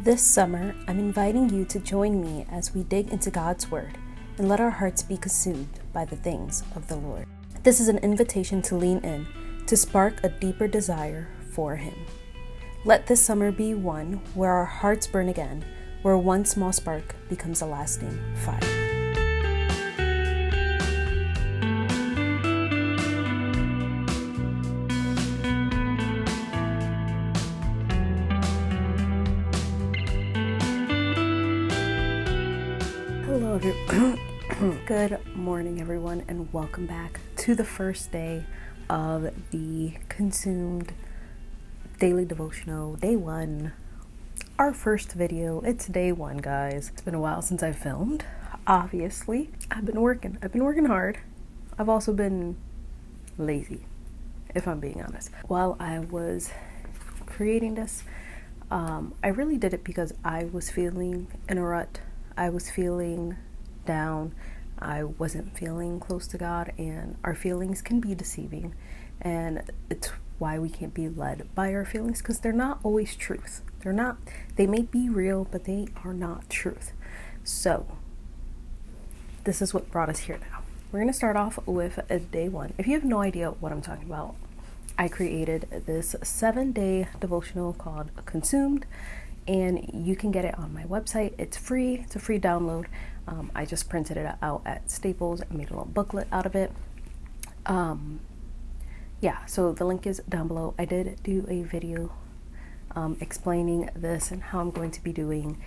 This summer, I'm inviting you to join me as we dig into God's Word and let our hearts be consumed by the things of the Lord. This is an invitation to lean in, to spark a deeper desire for Him. Let this summer be one where our hearts burn again, where one small spark becomes a lasting fire. Hello, good morning, everyone, and welcome back to the first day of the Consumed Daily Devotional, day one. Our first video. It's day one, guys. It's been a while since I filmed. Obviously, I've been working hard. I've also been lazy, if I'm being honest. While I was creating this, I really did it because I was feeling in a rut. I was feeling down. I wasn't feeling close to God, and our feelings can be deceiving, and it's why we can't be led by our feelings, because they're not always truth. They may be real, but they are not truth. So this is what brought us here now. We're going to start off with day one. If you have no idea what I'm talking about, I created this 7-day devotional called Consumed, and you can get it on my website. It's free. It's a free download. I just printed it out at Staples and made a little booklet out of it. So the link is down below. I did do a video explaining this and how I'm going to be doing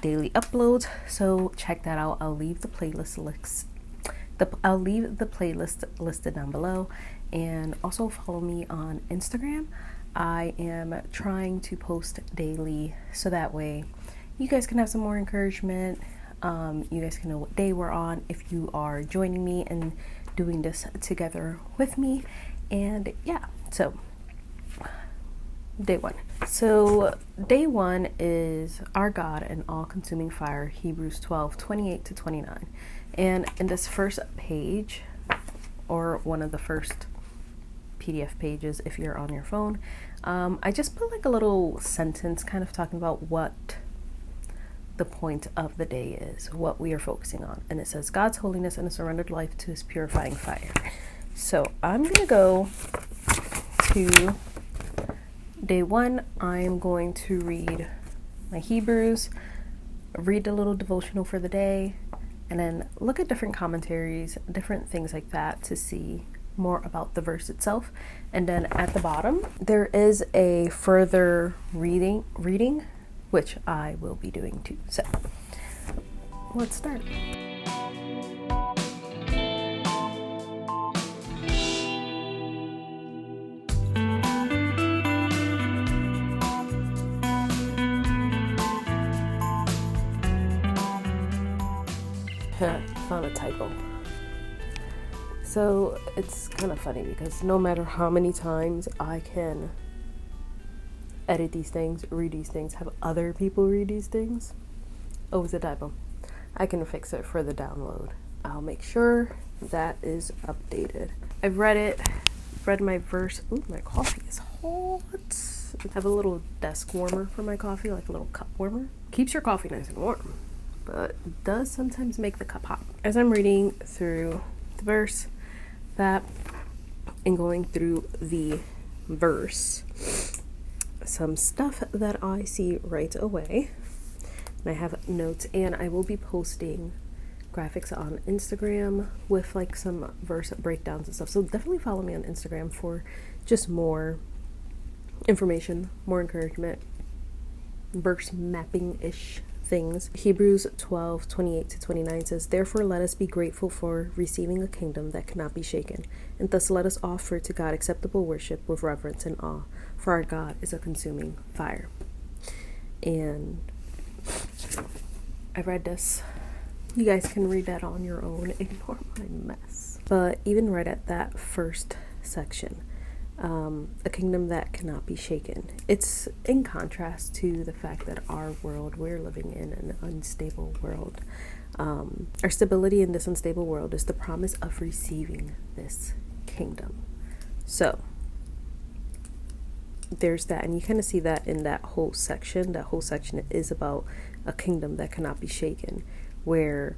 daily uploads, so check that out. I'll leave the playlist listed down below, and also follow me on Instagram. I am trying to post daily, so that way you guys can have some more encouragement. You guys can know what day we're on if you are joining me and doing this together with me. And so day one. So day one is our God, an all-consuming fire, Hebrews 12:28-29. And in this first page, or one of the first PDF pages if you're on your phone, I just put like a little sentence kind of talking about what the point of the day is, what we are focusing on. And it says, God's holiness and a surrendered life to His purifying fire. So I'm going to go to day one. I'm going to read my Hebrews, read a little devotional for the day, and then look at different commentaries, different things like that to see more about the verse itself. And then at the bottom, there is a further reading, which I will be doing too. So let's start. Found a typo. So it's kind of funny because no matter how many times I can edit these things, read these things, have other people read these things, oh, it's a typo. I can fix it for the download. I'll make sure that is updated. I've read my verse. Ooh, my coffee is hot. I have a little desk warmer for my coffee, like a little cup warmer. Keeps your coffee nice and warm, but does sometimes make the cup hot. As I'm reading through the verse, that and going through the verse, some stuff that I see right away, and I have notes, and I will be posting graphics on Instagram with like some verse breakdowns and stuff. So definitely follow me on Instagram for just more information, more encouragement, verse mapping-ish things. Hebrews 12:28-29 says, Therefore let us be grateful for receiving a kingdom that cannot be shaken, and thus let us offer to God acceptable worship with reverence and awe, for our God is a consuming fire. And I read this. You guys can read that on your own. Ignore my mess. But even right at that first section, a kingdom that cannot be shaken. It's in contrast to the fact that our world, we're living in an unstable world. Our stability in this unstable world is the promise of receiving this kingdom. So there's that, and you kind of see that in that whole section. That whole section is about a kingdom that cannot be shaken, where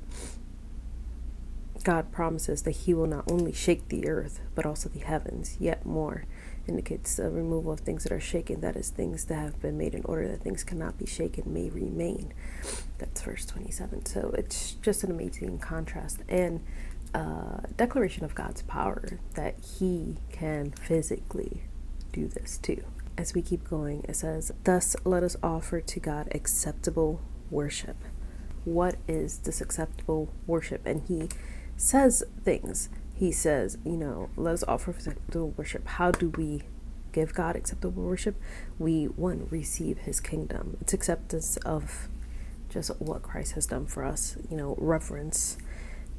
God promises that he will not only shake the earth, but also the heavens. Yet more indicates the removal of things that are shaken. That is, things that have been made in order that things cannot be shaken may remain. That's verse 27. So it's just an amazing contrast and declaration of God's power that he can physically do this too. As we keep going, it says, thus let us offer to God acceptable worship. What is this acceptable worship? And he says things. He says, let us offer acceptable worship. How do we give God acceptable worship? We, one, receive his kingdom. It's acceptance of just what Christ has done for us, reverence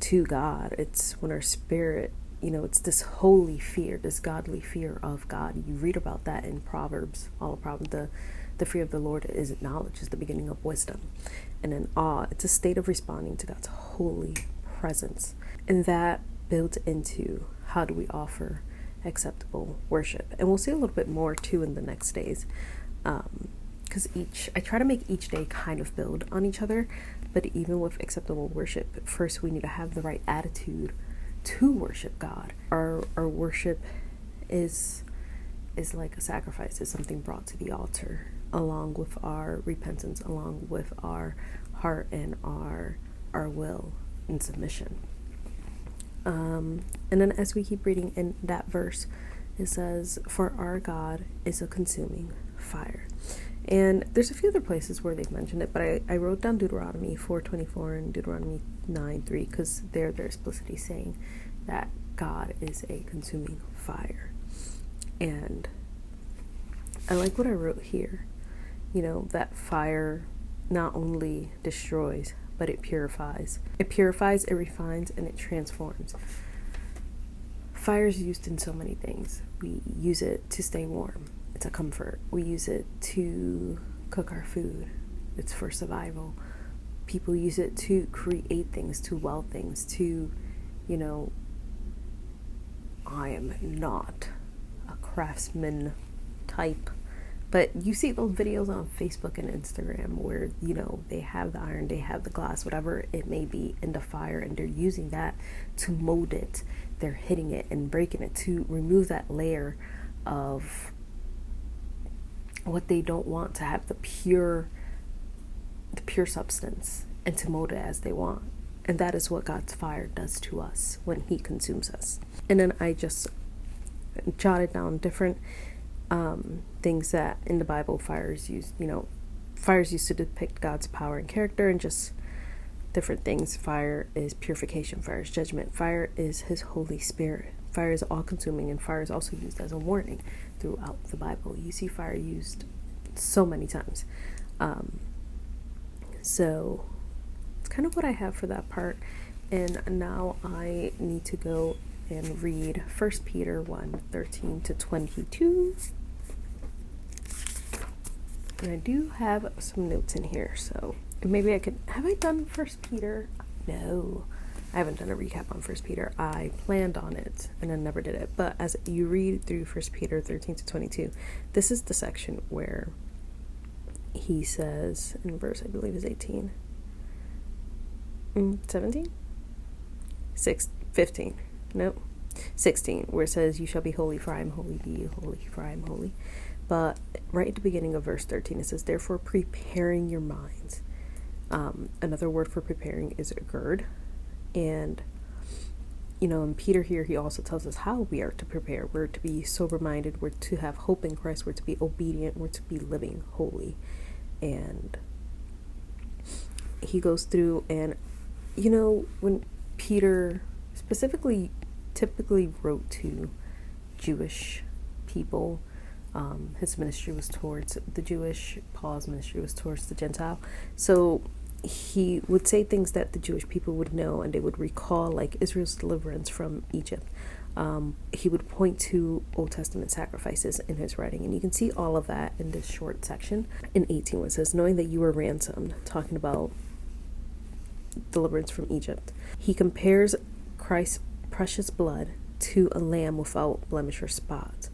to God. It's when our spirit, it's this holy fear, this godly fear of God. You read about that in Proverbs, all of Proverbs. The fear of the Lord is knowledge, is the beginning of wisdom. And in awe, it's a state of responding to God's holy presence. And that builds into how do we offer acceptable worship. And we'll see a little bit more too in the next days. Because I try to make each day kind of build on each other. But even with acceptable worship, first we need to have the right attitude to worship God. Our worship is like a sacrifice, is something brought to the altar, along with our repentance, along with our heart and our will and submission. And then as we keep reading in that verse, it says, for our God is a consuming fire. And there's a few other places where they've mentioned it, but I wrote down Deuteronomy 4:24 and Deuteronomy 9:3 because they're explicitly saying that God is a consuming fire. And I like what I wrote here. That fire not only destroys, but it purifies. It purifies, it refines, and it transforms. Fire is used in so many things. We use it to stay warm. It's a comfort. We use it to cook our food. It's for survival. People use it to create things, to weld things, to, I am not a craftsman type, but you see those videos on Facebook and Instagram where, they have the iron, they have the glass, whatever it may be, in the fire, and they're using that to mold it. They're hitting it and breaking it to remove that layer of what they don't want, to have the pure substance, and to mold it as they want. And that is what God's fire does to us when he consumes us. And then I just jotted down different things that in the Bible fire is used. Fire is used to depict God's power and character, and just different things. Fire is purification. Fire is judgment. Fire is his Holy Spirit. Fire is all-consuming, and fire is also used as a warning throughout the Bible. You see fire used so many times. So it's kind of what I have for that part. And now I need to go and read 1 Peter 1:13-22. And I do have some notes in here, so maybe I could... Have I done 1 Peter? No, I haven't done a recap on 1 Peter. I planned on it, and I never did it. But as you read through 1 Peter 13-22, this is the section where he says, in verse, I believe is 18. 17? 15. Nope. 16, where it says, you shall be holy, for I am holy. Be ye holy, for I am holy. But right at the beginning of verse 13, it says, therefore preparing your minds. Another word for preparing is gird. And, in Peter here, he also tells us how we are to prepare. We're to be sober-minded. We're to have hope in Christ. We're to be obedient. We're to be living holy. And he goes through and, when Peter typically wrote to Jewish people, his ministry was towards the Jewish, Paul's ministry was towards the Gentile. So he would say things that the Jewish people would know, and they would recall, like Israel's deliverance from Egypt. He would point to Old Testament sacrifices in his writing, and you can see all of that in this short section in 18, where it says, knowing that you were ransomed, talking about deliverance from Egypt. He compares Christ's precious blood to a lamb without blemish or spot.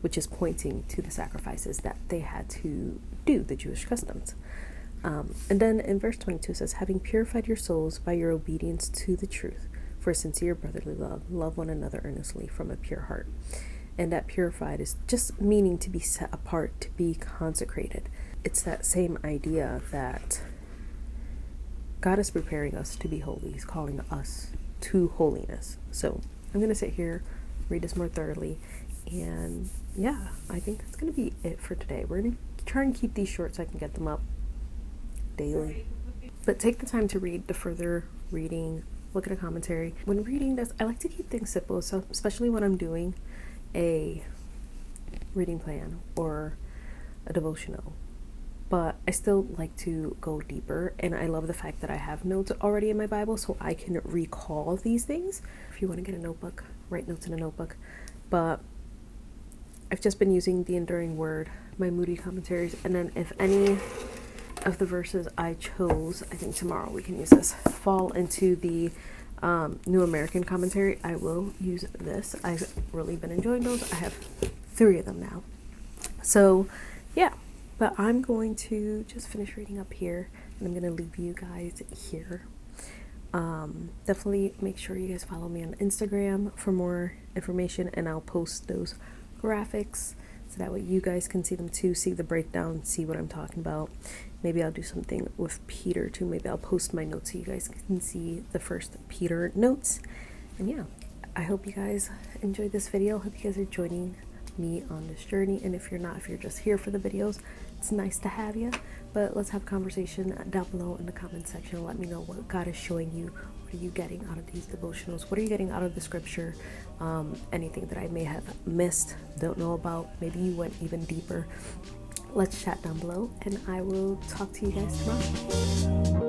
which is pointing to the sacrifices that they had to do, the Jewish customs. And then in verse 22 it says, having purified your souls by your obedience to the truth, for sincere brotherly love, love one another earnestly from a pure heart. And that purified is just meaning to be set apart, to be consecrated. It's that same idea that God is preparing us to be holy. He's calling us to holiness. So I'm going to sit here, read this more thoroughly. And yeah, I think that's going to be it for today. We're going to try and keep these short so I can get them up daily. But take the time to read the further reading, look at a commentary. When reading this, I like to keep things simple, so especially when I'm doing a reading plan or a devotional. But I still like to go deeper, and I love the fact that I have notes already in my Bible so I can recall these things. If you want to get a notebook, write notes in a notebook. But I've just been using the Enduring Word, my Moody commentaries, and then if any of the verses I chose, I think tomorrow we can use this, fall into the New American Commentary, I will use this. I've really been enjoying those. I have 3 of them now. So yeah, but I'm going to just finish reading up here, and I'm going to leave you guys here. Definitely make sure you guys follow me on Instagram for more information, and I'll post those graphics so that way you guys can see them too, see the breakdown, see what I'm talking about. Maybe I'll do something with Peter too. Maybe I'll post my notes so you guys can see the first Peter notes. And yeah, I hope you guys enjoyed this video. Hope you guys are joining me on this journey. And if you're not, if you're just here for the videos, it's nice to have you. But let's have a conversation down below in the comment section. Let me know what God is showing you. What are you getting out of these devotionals? What are you getting out of the scripture? Anything that I may have missed, don't know about. Maybe you went even deeper. Let's chat down below, and I will talk to you guys tomorrow.